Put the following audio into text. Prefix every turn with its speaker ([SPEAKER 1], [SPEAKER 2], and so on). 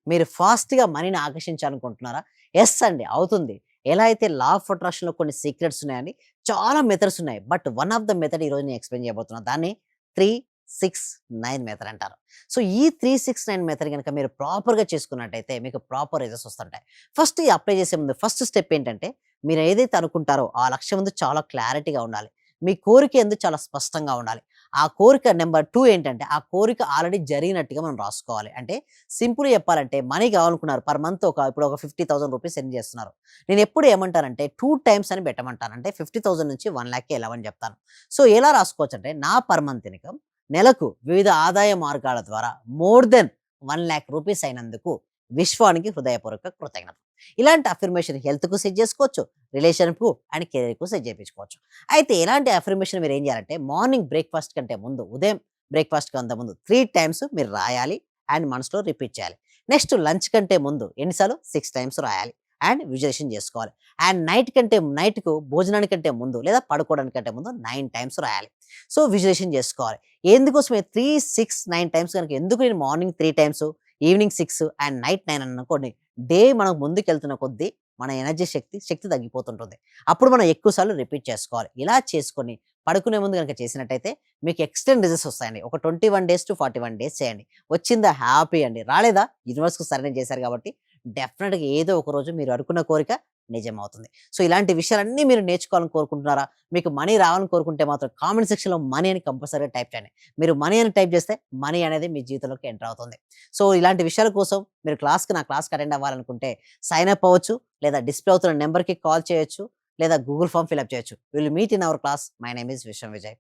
[SPEAKER 1] మీరు ఫాస్ట్‌గా మనీని ఆకర్షించాలనుకుంటున్నారా? యెస్ అండి. అవుతుంది. ఎలా అయితే లా ఆఫ్ అట్రాక్షన్‌లో కొన్ని సీక్రెట్స్ ఉన్నాయండి. చాలా మెథడ్స్ ఉన్నాయి. But one of the method ఈరోజు నేను ఎక్స్‌ప్లెయిన్ చేయబోతున్నా. దాన్ని 3, 6, 9 మెథడ్ అంటారు. సో, ఈ 3, 6, 9 మెథడ్ గనుక మీరు ప్రాపర్‌గా చేసుకున్నట్టయితే మీకు ప్రాపర్ రిజల్ట్స్ వస్తుంటాయి. ఫస్ట్ ఈ అప్లై చేసే ముందు ఫస్ట్ స్టెప్ ఏంటంటే, మీరు ఏదైతే అనుకుంటారో ఆ లక్ష్యం ముందు చాలా క్లారిటీగా ఉండాలి. మీ కోరిక ఏందో చాలా స్పష్టంగా ఉండాలి. ఆ కోరిక నంబర్ 2 ఏంటంటే, ఆ కోరిక ఆల్రెడీ జరిగినట్టుగా మనం రాసుకోవాలి. అంటే సింపుల్‌గా చెప్పాలంటే మనీ కావాలనుకున్నారు. పర్ మంత్ ఇప్పుడు ఒక 50,000 రూపీస్ ఎర్న్ చేస్తున్నారు. నేనెప్పుడు ఏమంటానంటే 2 టైమ్స్ అని పెట్టమంటాను. అంటే 50,000 నుంచి 1,00,000కి ఎళ్ళమని చెప్తాను. సో, ఎలా రాసుకోవచ్చంటే నా పర్ మంత్ ఇన్‌కమ్ నెలకు వివిధ ఆదాయ మార్గాల ద్వారా మోర్ దెన్ 1,00,000 రూపీస్ అయినందుకు విశ్వానికి హృదయపూర్వక కృతజ్ఞతలు. ఇలాంటి అఫర్మేషన్ హెల్త్‌కు సెట్ చేసుకోవచ్చు. రిలేషన్‌కు అండ్ కెరియర్‌కు సెట్ చేపించుకోవచ్చు. అయితే ఇలాంటి అఫర్మేషన్ మీరేం చేయాలంటే మార్నింగ్ బ్రేక్‌ఫాస్ట్ కంటే ముందు ఉదయం బ్రేక్‌ఫాస్ట్ కంటే ముందు 3 టైమ్స్ మీరు రాయాలి అండ్ మనసులో రిపీట్ చేయాలి. నెక్స్ట్ లంచ్ కంటే ముందు ఎన్ని సార్లు 6 టైమ్స్ రాయాలి అండ్ విజువలైజేషన్ చేసుకోవాలి. అండ్ నైట్‌కు భోజనానికంటే ముందు లేదా పడుకోవడానికంటే ముందు 9 టైమ్స్ రాయాలి. సో, విజువలైజేషన్ చేసుకోవాలి. ఎందుకోసమే 3, 6, 9 టైమ్స్ గనుక ఎందుకు నేను morning 3 times, evening 6 and night 9 అనుకోండి. డే మనం ముందుకెళ్తున్న కొద్దీ మన ఎనర్జీ శక్తి తగ్గిపోతుంటుంది. అప్పుడు మనం ఎక్కువ సార్లు రిపీట్ చేసుకోవాలి. ఇలా చేసుకొని పడుకునే ముందు గనుక చేసినట్టయితే మీకు ఎక్స్‌టెండ్ రిజల్ట్స్ వస్తాయండి. ఒక 21 డేస్ టు 41 డేస్ చేయండి. వచ్చిందా హ్యాపీ అండి. రాలేదా యూనివర్స్‌కి సరెండర్ చేశారు కాబట్టి డెఫినిట్‌గా ఏదో ఒక రోజు మీరు అనుకున్న కోరిక నిజమవుతుంది. సో, ఇలాంటి విషయాలన్నీ మీరు నేర్చుకోవాలని కోరుకుంటున్నారా? మీకు మనీ రావాలని కోరుకుంటే మాత్రం కామెంట్ సెక్షన్‌లో మనీ అని కంపల్సరీగా టైప్ చేయండి. మీరు మనీ అని టైప్ చేస్తే మనీ అనేది మీ జీవితంలోకి ఎంటర్ అవుతుంది. సో, ఇలాంటి విషయాల కోసం మీరు నా క్లాస్‌కి అటెండ్ అవ్వాలనుకుంటే సైన్ అప్ అవ్వచ్చు. లేదా డిస్‌ప్లే అవుతున్న నంబర్‌కి కాల్ చేయొచ్చు. లేదా గూగుల్ ఫార్మ్ ఫిల్ అప్ చేయొచ్చు. Will meet in our class. My name is Vishwam Vijay.